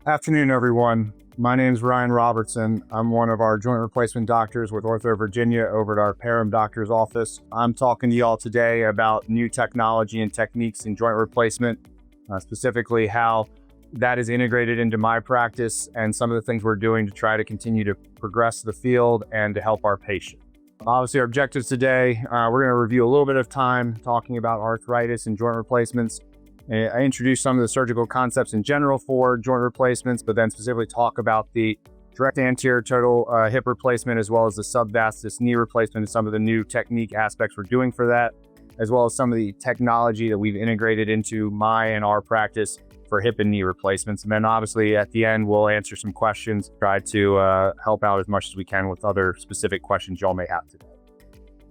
Afternoon, everyone. My name is Ryan Robertson. I'm one of our joint replacement doctors with OrthoVirginia over at our Parham doctor's office. I'm talking to y'all today about new technology and techniques in joint replacement, specifically how that is integrated into my practice and some of the things we're doing to try to continue to progress the field and to help our patient. Obviously, our objectives today, we're going to review a little bit of time talking about arthritis and joint replacements. I introduced some of the surgical concepts in general for joint replacements, but then specifically talk about the direct anterior total hip replacement, as well as the subvastus knee replacement and some of the new technique aspects we're doing for that, as well as some of the technology that we've integrated into my and our practice for hip and knee replacements. And then obviously at the end, we'll answer some questions, try to help out as much as we can with other specific questions y'all may have today.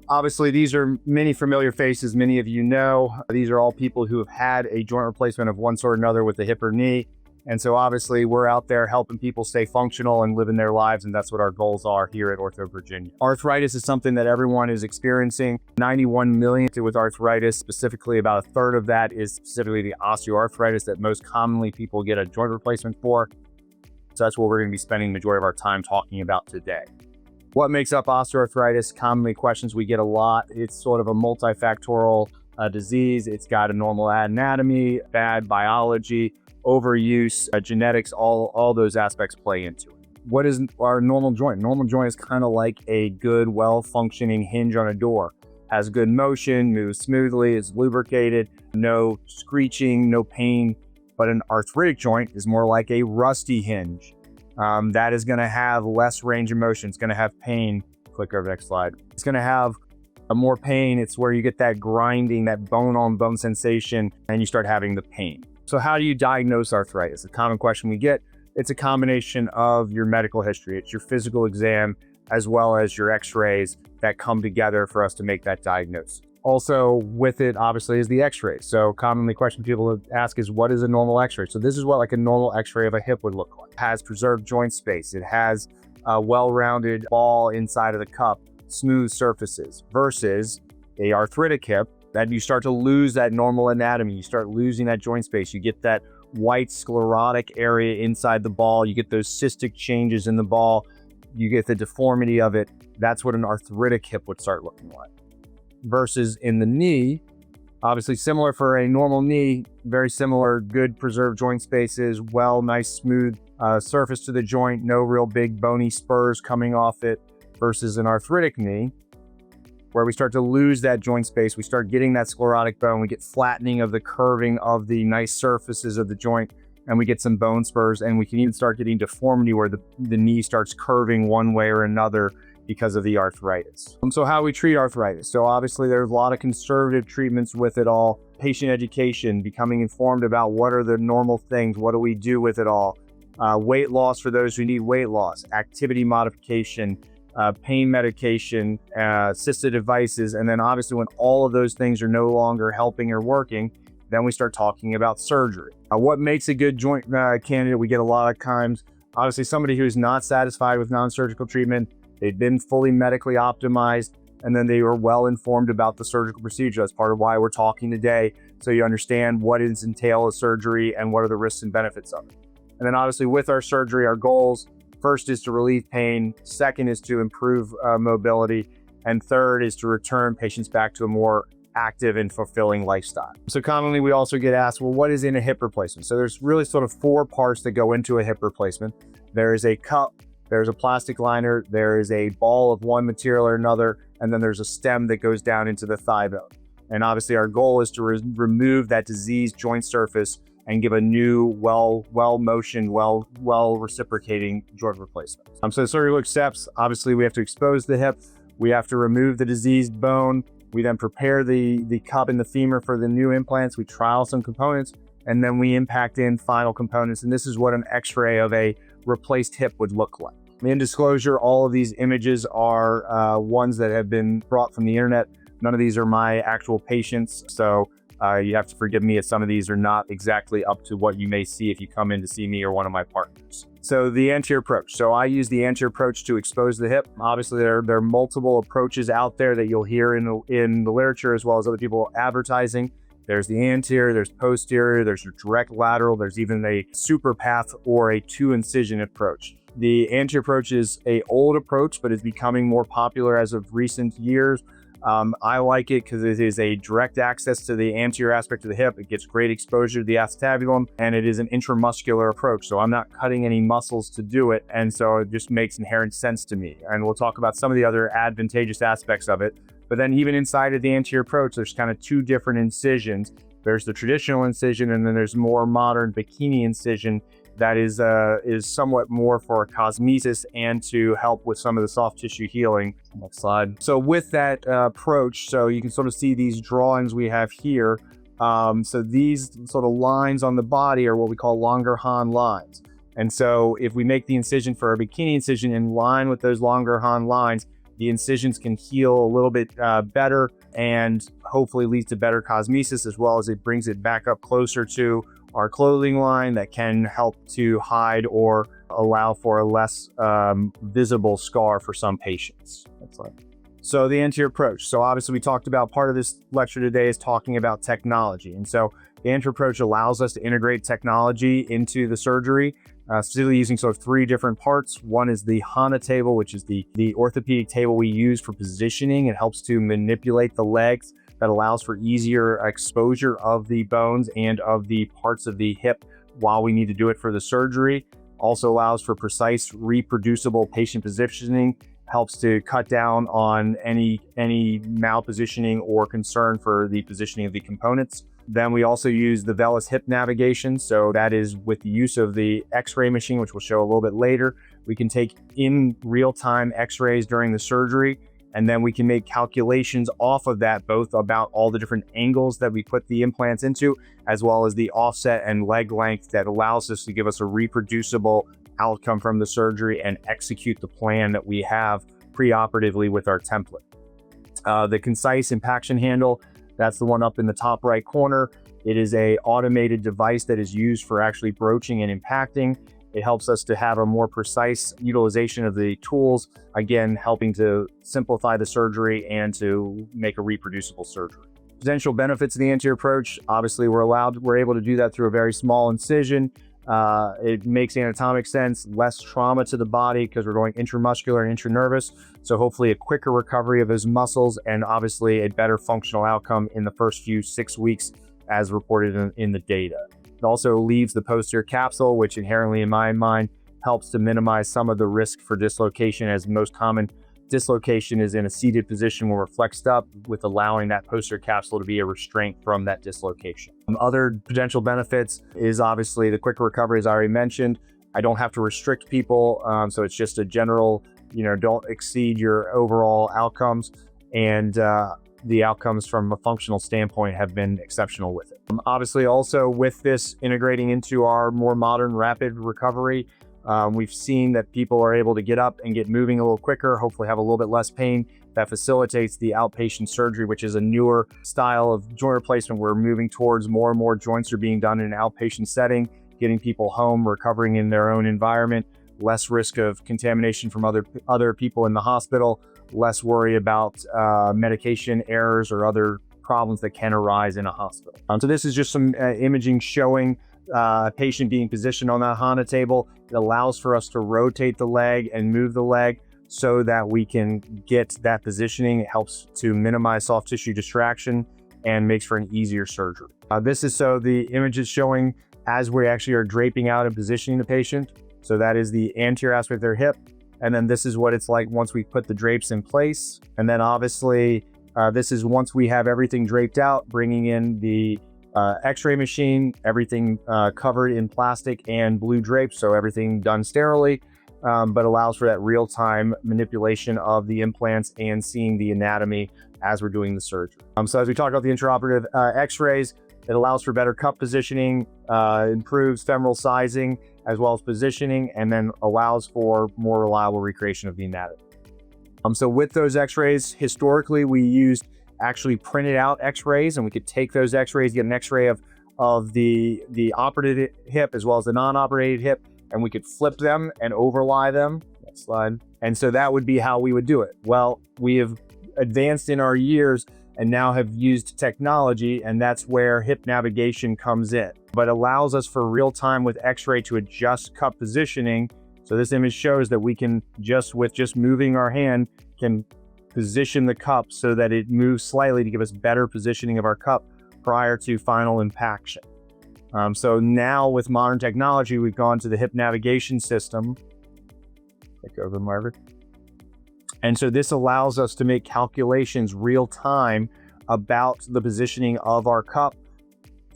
Obviously, these are many familiar faces, many of you know. These are all people who have had a joint replacement of one sort or another with the hip or knee. And so obviously we're out there helping people stay functional and living their lives, and that's what our goals are here at OrthoVirginia. Arthritis is something that everyone is experiencing. 91 million with arthritis, specifically about a third of that is specifically the osteoarthritis that most commonly people get a joint replacement for. So that's what we're going to be spending the majority of our time talking about today. What makes up osteoarthritis? Commonly questions we get a lot. It's sort of a multifactorial disease. It's got a normal anatomy, bad biology, overuse, genetics, all those aspects play into it. What is our normal joint? Normal joint is kind of like a good, well-functioning hinge on a door. Has good motion, moves smoothly, is lubricated, no screeching, no pain. But an arthritic joint is more like a rusty hinge. That is going to have less range of motion. It's going to have pain. Click over the next slide. It's going to have more pain. It's where you get that grinding, that bone-on-bone sensation, and you start having the pain. So how do you diagnose arthritis? A common question we get. It's a combination of your medical history. It's your physical exam as well as your x-rays that come together for us to make that diagnosis. Also with it, obviously, is the x-rays. So commonly question people ask is, what is a normal x-ray? So this is what like a normal x-ray of a hip would look like. It has preserved joint space. It has a well-rounded ball inside of the cup, smooth surfaces, versus a arthritic hip that you start to lose that normal anatomy. You start losing that joint space. You get that white sclerotic area inside the ball. You get those cystic changes in the ball. You get the deformity of it. That's what an arthritic hip would start looking like. Versus in the knee, obviously similar for a normal knee, very similar, good preserved joint spaces, nice smooth surface to the joint, no real big bony spurs coming off it, versus an arthritic knee, where we start to lose that joint space, we start getting that sclerotic bone, we get flattening of the curving of the nice surfaces of the joint, and we get some bone spurs, and we can even start getting deformity where the knee starts curving one way or another because of the arthritis. So how we treat arthritis. So obviously there's a lot of conservative treatments with it all. Patient education, becoming informed about what are the normal things, what do we do with it all. Weight loss for those who need weight loss, activity modification, pain medication, assisted devices, and then obviously when all of those things are no longer helping or working, then we start talking about surgery. What makes a good joint candidate? We get a lot of times, obviously somebody who's not satisfied with non-surgical treatment. They've been fully medically optimized, and then they were well informed about the surgical procedure. That's part of why we're talking today, so you understand what is entail of surgery and what are the risks and benefits of it. And then obviously with our surgery, our goals, first is to relieve pain, second is to improve mobility, and third is to return patients back to a more active and fulfilling lifestyle. So commonly we also get asked, well, what is in a hip replacement? So there's really sort of four parts that go into a hip replacement. There is a cup, there's a plastic liner, there is a ball of one material or another, and then there's a stem that goes down into the thigh bone. And obviously our goal is to remove that diseased joint surface and give a new, well-motioned, well-reciprocating joint replacement. So the surgical steps, obviously we have to expose the hip, we have to remove the diseased bone, we then prepare the cup and the femur for the new implants, we trial some components, and then we impact in final components. And this is what an x-ray of a replaced hip would look like. In disclosure, all of these images are ones that have been brought from the internet. None of these are my actual patients, so you have to forgive me if some of these are not exactly up to what you may see if you come in to see me or one of my partners. So the anterior approach. So I use the anterior approach to expose the hip. Obviously, there are multiple approaches out there that you'll hear in the literature as well as other people advertising. There's the anterior, there's posterior, there's a direct lateral, there's even a super path or a 2-incision approach. The anterior approach is an old approach, but is becoming more popular as of recent years. I like it because it is a direct access to the anterior aspect of the hip. It gets great exposure to the acetabulum, and it is an intramuscular approach. So I'm not cutting any muscles to do it. And so it just makes inherent sense to me. And we'll talk about some of the other advantageous aspects of it. But then even inside of the anterior approach, there's kind of 2 different incisions. There's the traditional incision, and then there's more modern bikini incision that is somewhat more for cosmesis and to help with some of the soft tissue healing. Next slide. So with that approach, so you can sort of see these drawings we have here. So these sort of lines on the body are what we call Langerhans lines. And so if we make the incision for a bikini incision in line with those Langerhans lines, the incisions can heal a little bit better and hopefully leads to better cosmesis, as well as it brings it back up closer to our clothing line that can help to hide or allow for a less visible scar for some patients. That's right. So the anterior approach. So obviously we talked about part of this lecture today is talking about technology. And so the anterior approach allows us to integrate technology into the surgery, specifically using sort of 3 different parts. One is the HANA table, which is the orthopedic table we use for positioning. It helps to manipulate the legs. That allows for easier exposure of the bones and of the parts of the hip while we need to do it for the surgery. Also allows for precise, reproducible patient positioning, helps to cut down on any malpositioning or concern for the positioning of the components. Then we also use the VELYS hip navigation. So that is with the use of the X-ray machine, which we'll show a little bit later. We can take in real-time X-rays during the surgery, and then we can make calculations off of that, both about all the different angles that we put the implants into, as well as the offset and leg length that allows us to give us a reproducible outcome from the surgery and execute the plan that we have preoperatively with our template. The concise impaction handle, that's the one up in the top right corner. It is an automated device that is used for actually broaching and impacting. It helps us to have a more precise utilization of the tools, again, helping to simplify the surgery and to make a reproducible surgery. Potential benefits of the anterior approach, obviously we're able to do that through a very small incision. It makes anatomic sense, less trauma to the body because we're going intramuscular and intranervous. So hopefully a quicker recovery of those muscles and obviously a better functional outcome in the first 6 weeks as reported in the data. It also leaves the posterior capsule, which inherently in my mind helps to minimize some of the risk for dislocation, as most common dislocation is in a seated position where we're flexed up, with allowing that posterior capsule to be a restraint from that dislocation. Other potential benefits is obviously the quick recovery, as I already mentioned. I don't have to restrict people, so it's just a general, don't exceed your overall outcomes, and the outcomes from a functional standpoint have been exceptional with it. Obviously, also with this integrating into our more modern rapid recovery, we've seen that people are able to get up and get moving a little quicker, hopefully have a little bit less pain. That facilitates the outpatient surgery, which is a newer style of joint replacement. We're moving towards more and more joints are being done in an outpatient setting, getting people home, recovering in their own environment, less risk of contamination from other people in the hospital, less worry about medication errors or other problems that can arise in a hospital. So this is just some imaging showing a patient being positioned on that HANA table. It allows for us to rotate the leg and move the leg so that we can get that positioning. It helps to minimize soft tissue distraction and makes for an easier surgery. This is so the image is showing as we actually are draping out and positioning the patient. So that is the anterior aspect of their hip. And then this is what it's like once we put the drapes in place. And then obviously, this is once we have everything draped out, bringing in the X-ray machine, everything covered in plastic and blue drapes, so everything done sterilely, but allows for that real-time manipulation of the implants and seeing the anatomy as we're doing the surgery. So as we talk about the intraoperative X-rays, it allows for better cup positioning, improves femoral sizing as well as positioning, and then allows for more reliable recreation of the anatomy. So with those X-rays, historically we used actually printed out X-rays, and we could take those X-rays, get an X-ray of the operated hip as well as the non-operated hip, and we could flip them and overlay them. Next slide. And so that would be how we would do it. Well, we have advanced in our years and now have used technology, and that's where hip navigation comes in. But allows us for real time with x-ray to adjust cup positioning. So this image shows that we can with just moving our hand can position the cup so that it moves slightly to give us better positioning of our cup prior to final impaction. So now with modern technology, we've gone to the hip navigation system. Take over, Margaret. And so this allows us to make calculations real time about the positioning of our cup,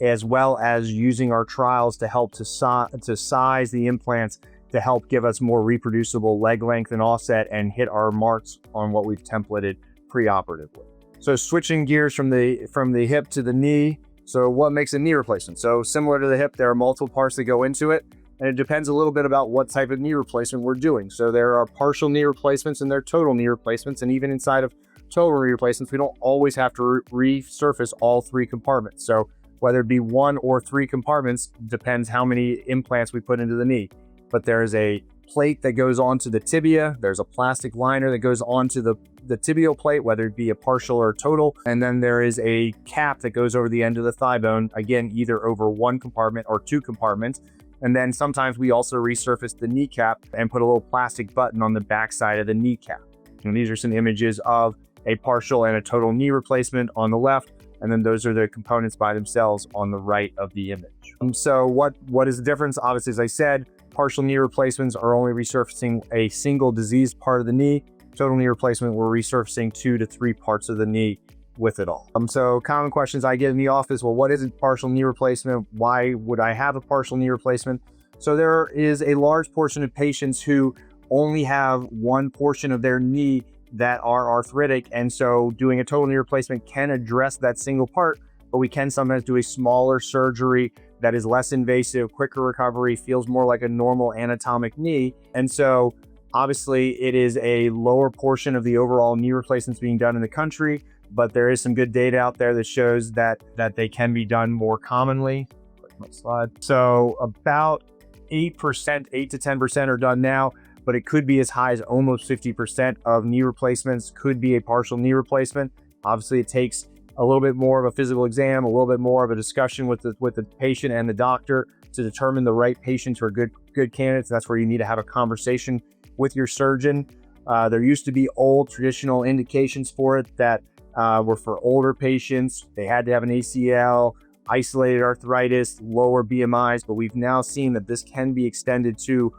as well as using our trials to help to size the implants to help give us more reproducible leg length and offset and hit our marks on what we've templated preoperatively. So switching gears from the hip to the knee. So what makes a knee replacement? So similar to the hip, there are multiple parts that go into it, and it depends a little bit about what type of knee replacement we're doing. So there are partial knee replacements and there are total knee replacements, and even inside of total knee replacements, we don't always have to resurface all three compartments. So whether it be one or three compartments depends how many implants we put into the knee. But there's a plate that goes onto the tibia, there's a plastic liner that goes onto the tibial plate, whether it be a partial or total, and then there is a cap that goes over the end of the thigh bone, again, either over one compartment or two compartments. And then sometimes we also resurface the kneecap and put a little plastic button on the back side of the kneecap. And these are some images of a partial and a total knee replacement on the left, and then those are the components by themselves on the right of the image. So what is the difference? Obviously, as I said, partial knee replacements are only resurfacing a single diseased part of the knee. Total knee replacement, we're resurfacing 2 to 3 parts of the knee with it all. So common questions I get in the office, well, what is a partial knee replacement? Why would I have a partial knee replacement? So there is a large portion of patients who only have one portion of their knee that are arthritic, and so doing a total knee replacement can address that single part, but we can sometimes do a smaller surgery that is less invasive, quicker recovery, feels more like a normal anatomic knee. And so obviously it is a lower portion of the overall knee replacements being done in the country, but there is some good data out there that shows that they can be done more commonly. Click my slide. So about 8%, 8 to 10% are done now, but it could be as high as almost 50% of knee replacements could be a partial knee replacement. Obviously it takes a little bit more of a physical exam, a little bit more of a discussion with the patient and the doctor to determine the right patients who are good candidates. That's where you need to have a conversation with your surgeon. There used to be old traditional indications for it that were for older patients. They had to have an ACL, isolated arthritis, lower BMIs, but we've now seen that this can be extended to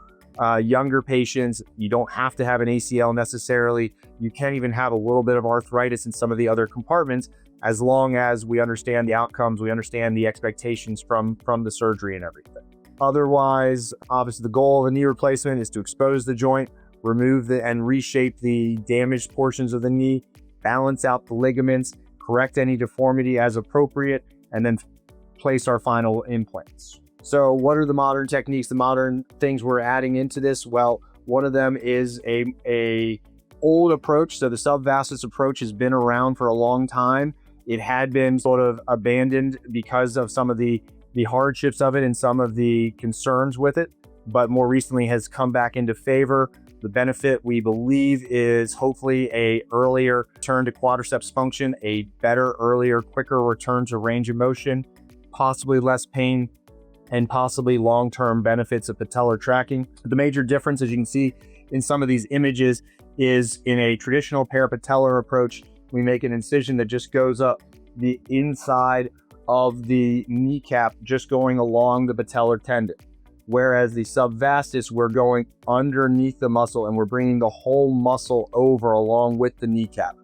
younger patients. You don't have to have an ACL necessarily. You can even have a little bit of arthritis in some of the other compartments, as long as we understand the outcomes, we understand the expectations from the surgery and everything. Otherwise, obviously the goal of a knee replacement is to expose the joint, remove and reshape the damaged portions of the knee, balance out the ligaments, correct any deformity as appropriate, and then place our final implants. So what are the modern techniques, the modern things we're adding into this? Well, one of them is a old approach. So the subvastus approach has been around for a long time. It had been sort of abandoned because of some of the hardships of it and some of the concerns with it, but more recently has come back into favor. The benefit, we believe, is hopefully a earlier return to quadriceps function, a better, earlier, quicker return to range of motion, possibly less pain, and possibly long-term benefits of patellar tracking. The major difference, as you can see in some of these images, is in a traditional parapatellar approach, we make an incision that just goes up the inside of the kneecap, just going along the patellar tendon. Whereas the subvastus, we're going underneath the muscle and we're bringing the whole muscle over along with the kneecap.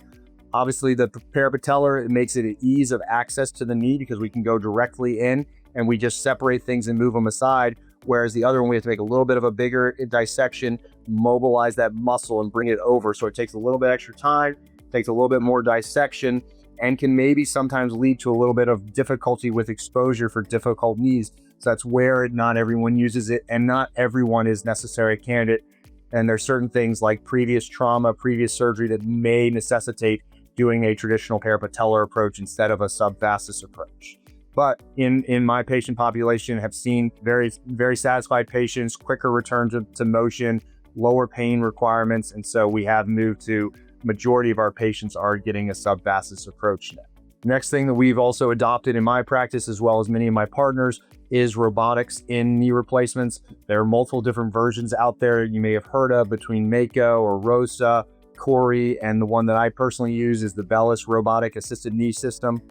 Obviously, the parapatellar, it makes it an ease of access to the knee because we can go directly in and we just separate things and move them aside. Whereas the other one, we have to make a little bit of a bigger dissection, mobilize that muscle and bring it over. So it takes a little bit extra time, takes a little bit more dissection, and can maybe sometimes lead to a little bit of difficulty with exposure for difficult knees. So that's where not everyone uses it, and not everyone is necessarily a candidate. And there's certain things like previous trauma, previous surgery that may necessitate doing a traditional parapatellar approach instead of a subvastus approach. But in my patient population, have seen very, very satisfied patients, quicker return to motion, lower pain requirements. And so we have moved to majority of our patients are getting a subfascious approach now. Next thing that we've also adopted in my practice, as well as many of my partners, is robotics in knee replacements. There are multiple different versions out there you may have heard of between Mako or ROSA, Corey, and the one that I personally use is the Bellis robotic assisted knee system.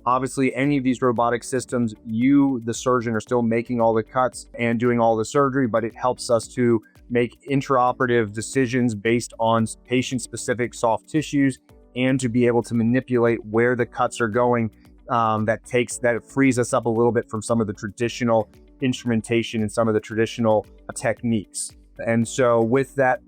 Obviously, any of these robotic systems, you, the surgeon, are still making all the cuts and doing all the surgery, but it helps us to make intraoperative decisions based on patient-specific soft tissues and to be able to manipulate where the cuts are going. That frees us up a little bit from some of the traditional instrumentation and some of the traditional techniques. And so with that,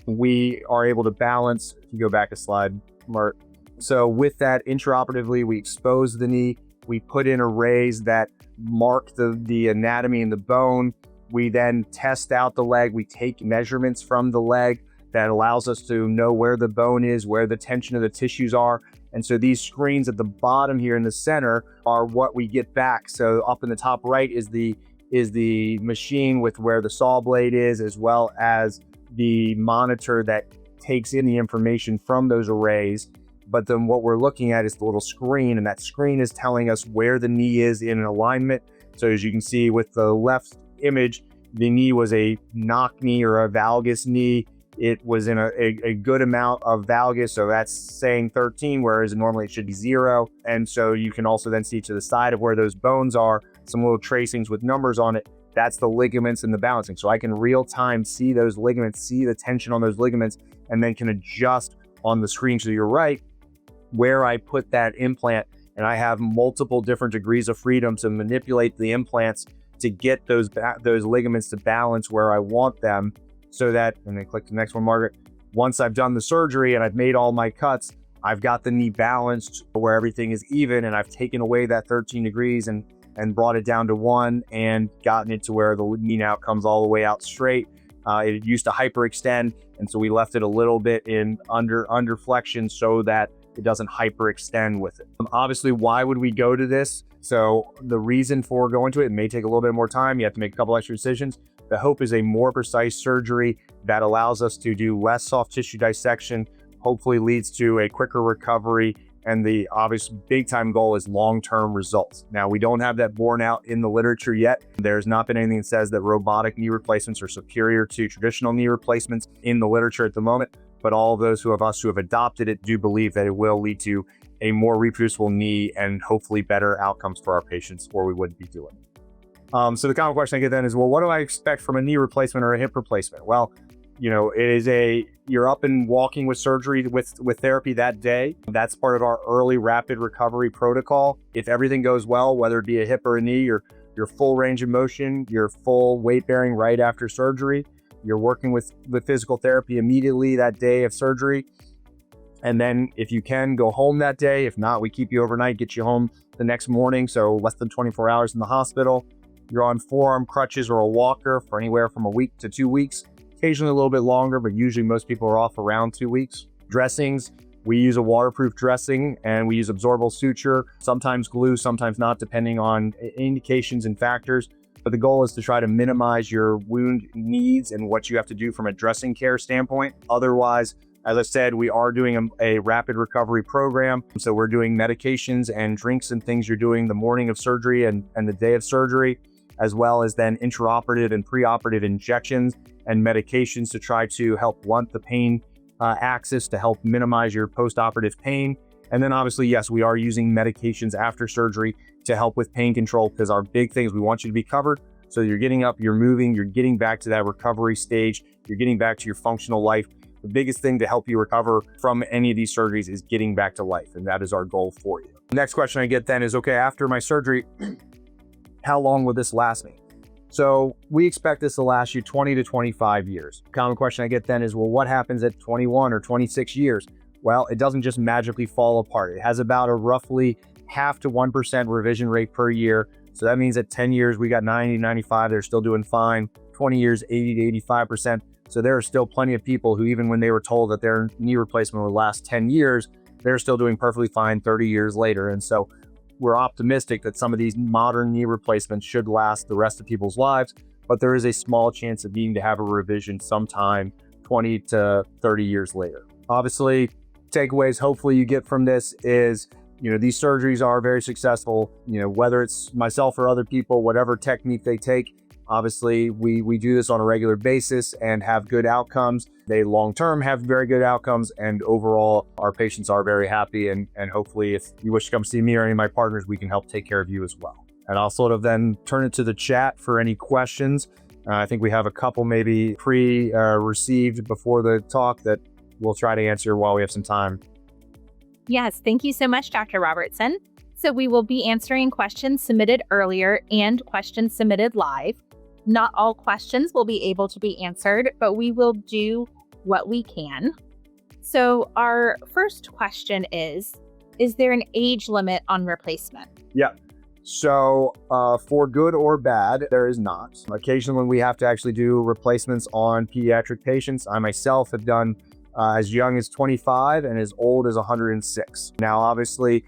we are able to balance. If you go back a slide, Mark. So with that, intraoperatively, we expose the knee. We put in arrays that mark the anatomy and the bone. We then test out the leg. We take measurements from the leg that allows us to know where the bone is, where the tension of the tissues are. And so these screens at the bottom here in the center are what we get back. So up in the top right is the machine with where the saw blade is, as well as the monitor that takes in the information from those arrays. But then what we're looking at is the little screen, and that screen is telling us where the knee is in an alignment. So as you can see with the left image, the knee was a knock knee or a valgus knee. It was in a good amount of valgus, so that's saying 13, whereas normally it should be 0. And so you can also then see to the side of where those bones are, some little tracings with numbers on it. That's the ligaments and the balancing. So I can real time see those ligaments, see the tension on those ligaments, and then can adjust on the screen to your right where I put that implant. And I have multiple different degrees of freedom to manipulate the implants to get those ligaments to balance where I want them. So that, and then click the next one, Margaret. Once I've done the surgery and I've made all my cuts, I've got the knee balanced where everything is even, and I've taken away that 13 degrees and brought it down to 1 and gotten it to where the knee now comes all the way out straight. It used to hyperextend, and so we left it a little bit in under flexion so that it doesn't hyperextend with it. Obviously, why would we go to this? So the reason for going to it may take a little bit more time. You have to make a couple extra decisions. The hope is a more precise surgery that allows us to do less soft tissue dissection, hopefully leads to a quicker recovery, and the obvious big time goal is long-term results. Now, we don't have that borne out in the literature yet. There's not been anything that says that robotic knee replacements are superior to traditional knee replacements in the literature at the moment, but all of those who have adopted it do believe that it will lead to a more reproducible knee and hopefully better outcomes for our patients, or we wouldn't be doing it. So the common question I get then is, well, what do I expect from a knee replacement or a hip replacement? Well, you're up and walking with surgery with therapy that day. That's part of our early rapid recovery protocol. If everything goes well, whether it be a hip or a knee, your full range of motion, your full weight bearing right after surgery, you're working with physical therapy immediately that day of surgery. And then if you can, go home that day. If not, we keep you overnight, get you home the next morning. So less than 24 hours in the hospital. You're on forearm crutches or a walker for anywhere from a week to 2 weeks, occasionally a little bit longer, but usually most people are off around 2 weeks. Dressings, we use a waterproof dressing and we use absorbable suture, sometimes glue, sometimes not, depending on indications and factors. But the goal is to try to minimize your wound needs and what you have to do from a dressing care standpoint. Otherwise, as I said, we are doing a rapid recovery program. So we're doing medications and drinks and things you're doing the morning of surgery and the day of surgery, as well as then intraoperative and preoperative injections and medications to try to help blunt the pain axis to help minimize your postoperative pain. And then obviously, yes, we are using medications after surgery to help with pain control, because our big thing is we want you to be covered. So you're getting up, you're moving, you're getting back to that recovery stage, you're getting back to your functional life. The biggest thing to help you recover from any of these surgeries is getting back to life, and that is our goal for you. The next question I get then is, okay, after my surgery, how long will this last me? So we expect this to last you 20 to 25 years. Common question I get then is, well, what happens at 21 or 26 years? Well, it doesn't just magically fall apart. It has about a roughly 0.5 to 1% revision rate per year. So that means at 10 years, we got 90, 95, they're still doing fine. 20 years, 80 to 85%. So there are still plenty of people who, even when they were told that their knee replacement would last 10 years, they're still doing perfectly fine 30 years later. And so we're optimistic that some of these modern knee replacements should last the rest of people's lives, but there is a small chance of needing to have a revision sometime 20 to 30 years later. Obviously, takeaways hopefully you get from this is, these surgeries are very successful, whether it's myself or other people, whatever technique they take. Obviously, we do this on a regular basis and have good outcomes. They long-term have very good outcomes, and overall, our patients are very happy. And hopefully, if you wish to come see me or any of my partners, we can help take care of you as well. And I'll sort of then turn it to the chat for any questions. I think we have a couple maybe received before the talk that we'll try to answer while we have some time. Yes, thank you so much, Dr. Robertson. So we will be answering questions submitted earlier and questions submitted live. Not all questions will be able to be answered, but we will do what we can. So our first question is there an age limit on replacement? Yeah. So for good or bad, there is not. Occasionally when we have to actually do replacements on pediatric patients, I myself have done as young as 25 and as old as 106. Now, obviously,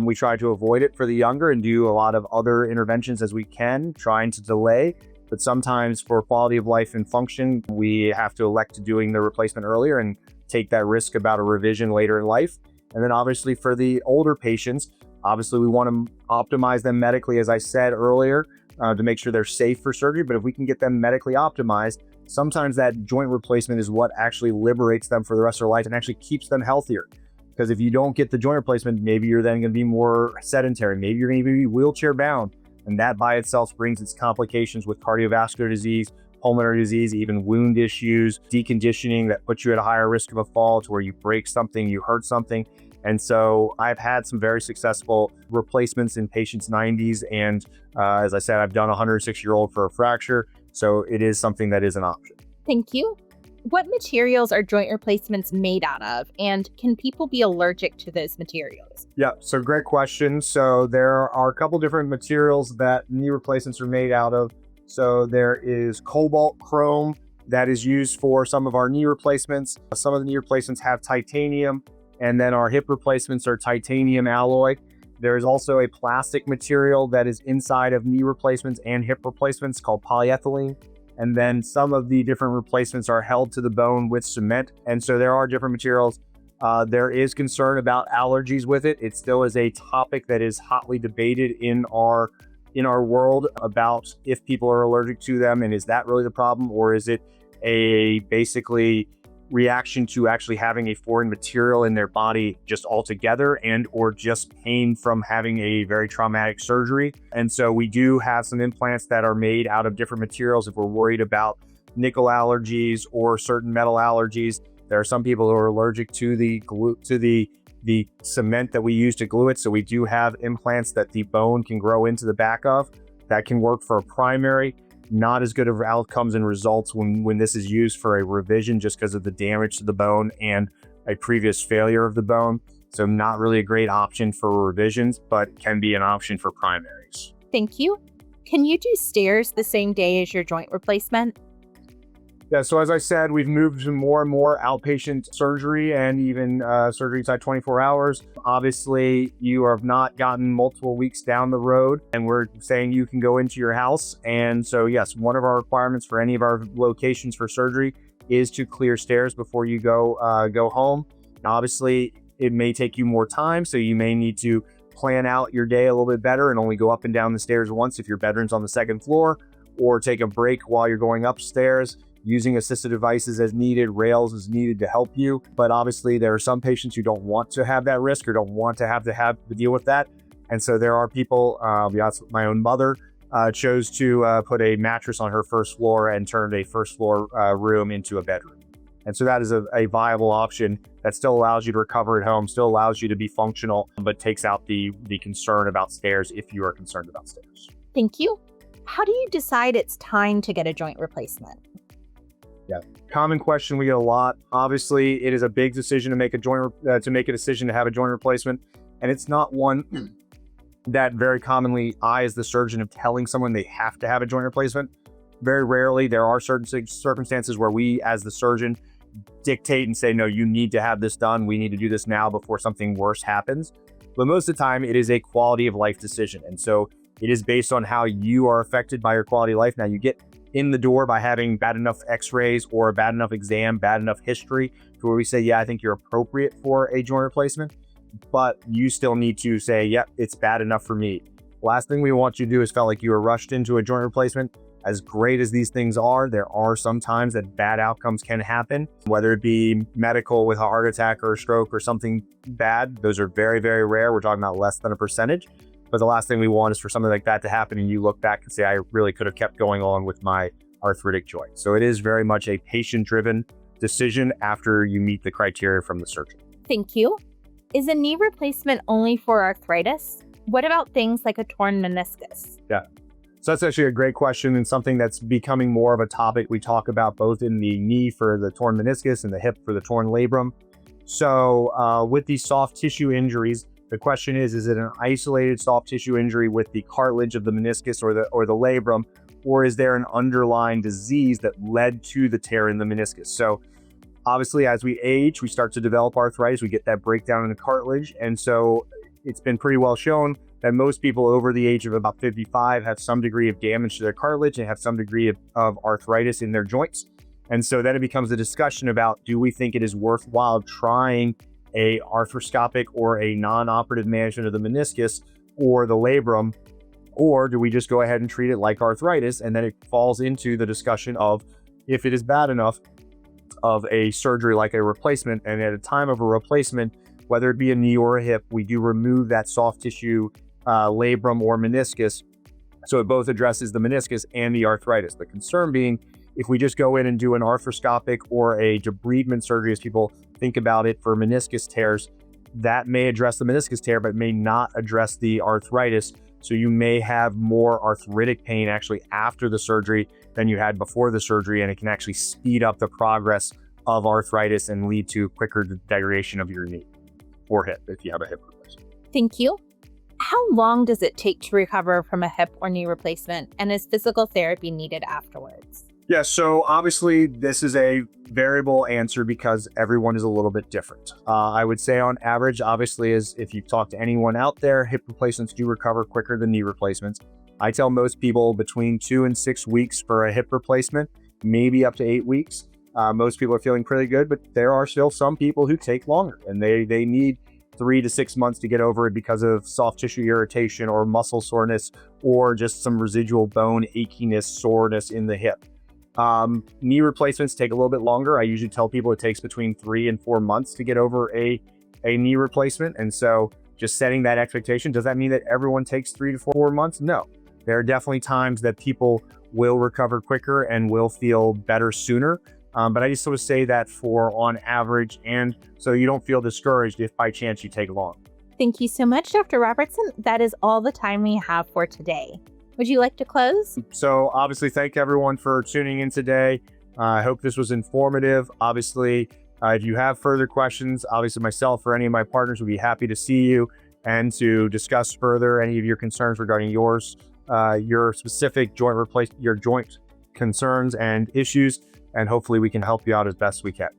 we try to avoid it for the younger and do a lot of other interventions as we can, trying to delay. But sometimes for quality of life and function, we have to elect to doing the replacement earlier and take that risk about a revision later in life. And then obviously for the older patients, obviously we want to optimize them medically, as I said earlier, to make sure they're safe for surgery. But if we can get them medically optimized, sometimes that joint replacement is what actually liberates them for the rest of their life and actually keeps them healthier. Because if you don't get the joint replacement, maybe you're then going to be more sedentary. Maybe you're going to be wheelchair bound. And that by itself brings its complications with cardiovascular disease, pulmonary disease, even wound issues, deconditioning that puts you at a higher risk of a fall to where you break something, you hurt something. And so I've had some very successful replacements in patients' 90s. And as I said, I've done a 106-year-old for a fracture. So it is something that is an option. Thank you. What materials are joint replacements made out of? And can people be allergic to those materials? Yeah, so great question. So there are a couple different materials that knee replacements are made out of. So there is cobalt chrome that is used for some of our knee replacements. Some of the knee replacements have titanium, and then our hip replacements are titanium alloy. There is also a plastic material that is inside of knee replacements and hip replacements called polyethylene. And then some of the different replacements are held to the bone with cement. And so there are different materials. There is concern about allergies with it. It still is a topic that is hotly debated in our world about if people are allergic to them, and is that really the problem, or is it a basically reaction to actually having a foreign material in their body just altogether, and or just pain from having a very traumatic surgery. And so we do have some implants that are made out of different materials if we're worried about nickel allergies or certain metal allergies. There are some people who are allergic to the cement that we use to glue it. So we do have implants that the bone can grow into the back of that can work for a primary. Not as good of outcomes and results when this is used for a revision, just because of the damage to the bone and a previous failure of the bone. So not really a great option for revisions, but can be an option for primaries. Thank you. Can you do stairs the same day as your joint replacement? Yeah, so as I said, we've moved to more and more outpatient surgery and even surgery inside 24 hours. Obviously, you have not gotten multiple weeks down the road, and we're saying you can go into your house. And so, yes, one of our requirements for any of our locations for surgery is to clear stairs before you go home. Now, obviously, it may take you more time, so you may need to plan out your day a little bit better and only go up and down the stairs once if your bedroom's on the second floor, or take a break while you're going upstairs. Using assisted devices as needed, rails as needed to help you. But obviously there are some patients who don't want to have that risk or don't want to have to deal with that. And so there are people, my own mother chose to put a mattress on her first floor and turned a first floor room into a bedroom. And so that is a viable option that still allows you to recover at home, still allows you to be functional, but takes out the concern about stairs if you are concerned about stairs. Thank you. How do you decide it's time to get a joint replacement? Yeah, common question we get a lot. Obviously, it is a big decision to make a decision to have a joint replacement, and it's not one that very commonly I, as the surgeon, am telling someone they have to have a joint replacement. Very rarely, there are certain circumstances where we, as the surgeon, dictate and say, no, you need to have this done. We need to do this now before something worse happens. But most of the time, it is a quality of life decision, and so it is based on how you are affected by your quality of life. Now, you get in the door by having bad enough x-rays or a bad enough exam, bad enough history where we say, yeah, I think you're appropriate for a joint replacement, but you still need to say, yep, it's bad enough for me. Last thing we want you to do is feel like you were rushed into a joint replacement. As great as these things are, there are some times that bad outcomes can happen, whether it be medical with a heart attack or a stroke or something bad. Those are very, very rare. We're talking about less than a percentage. But the last thing we want is for something like that to happen and you look back and say, I really could have kept going on with my arthritic joint. So it is very much a patient-driven decision after you meet the criteria from the surgeon. Thank you. Is a knee replacement only for arthritis? What about things like a torn meniscus? Yeah. So that's actually a great question and something that's becoming more of a topic we talk about both in the knee for the torn meniscus and the hip for the torn labrum. So with these soft tissue injuries, the question is it an isolated soft tissue injury with the cartilage of the meniscus or the labrum, or is there an underlying disease that led to the tear in the meniscus? So obviously, as we age, we start to develop arthritis. We get that breakdown in the cartilage. And so it's been pretty well shown that most people over the age of about 55 have some degree of damage to their cartilage and have some degree of arthritis in their joints. And so then it becomes a discussion about, do we think it is worthwhile trying a arthroscopic or a non-operative management of the meniscus or the labrum, or do we just go ahead and treat it like arthritis? And then it falls into the discussion of if it is bad enough of a surgery like a replacement, and at a time of a replacement, whether it be a knee or a hip, we do remove that soft tissue labrum or meniscus, so it both addresses the meniscus and the arthritis. The concern being, if we just go in and do an arthroscopic or a debridement surgery, as people think about it for meniscus tears, that may address the meniscus tear, but may not address the arthritis. So you may have more arthritic pain actually after the surgery than you had before the surgery, and it can actually speed up the progress of arthritis and lead to quicker degradation of your knee or hip if you have a hip replacement. Thank you. How long does it take to recover from a hip or knee replacement, and is physical therapy needed afterwards? Yeah, so obviously this is a variable answer because everyone is a little bit different. I would say on average, obviously, is if you talk to anyone out there, hip replacements do recover quicker than knee replacements. I tell most people between 2 and 6 weeks for a hip replacement, maybe up to 8 weeks. Most people are feeling pretty good, but there are still some people who take longer, and they need 3 to 6 months to get over it because of soft tissue irritation or muscle soreness or just some residual bone achiness, soreness in the hip. Knee replacements take a little bit longer. I usually tell people it takes between 3 and 4 months to get over a knee replacement. And so just setting that expectation, does that mean that everyone takes 3 to 4 months? No. There are definitely times that people will recover quicker and will feel better sooner. But I just sort of say that for on average, and so you don't feel discouraged if by chance you take long. Thank you so much, Dr. Robertson. That is all the time we have for today. Would you like to close? So obviously, thank everyone for tuning in today. I hope this was informative. Obviously, if you have further questions, obviously myself or any of my partners would be happy to see you and to discuss further any of your concerns regarding yours, your specific joint concerns and issues. And hopefully we can help you out as best we can.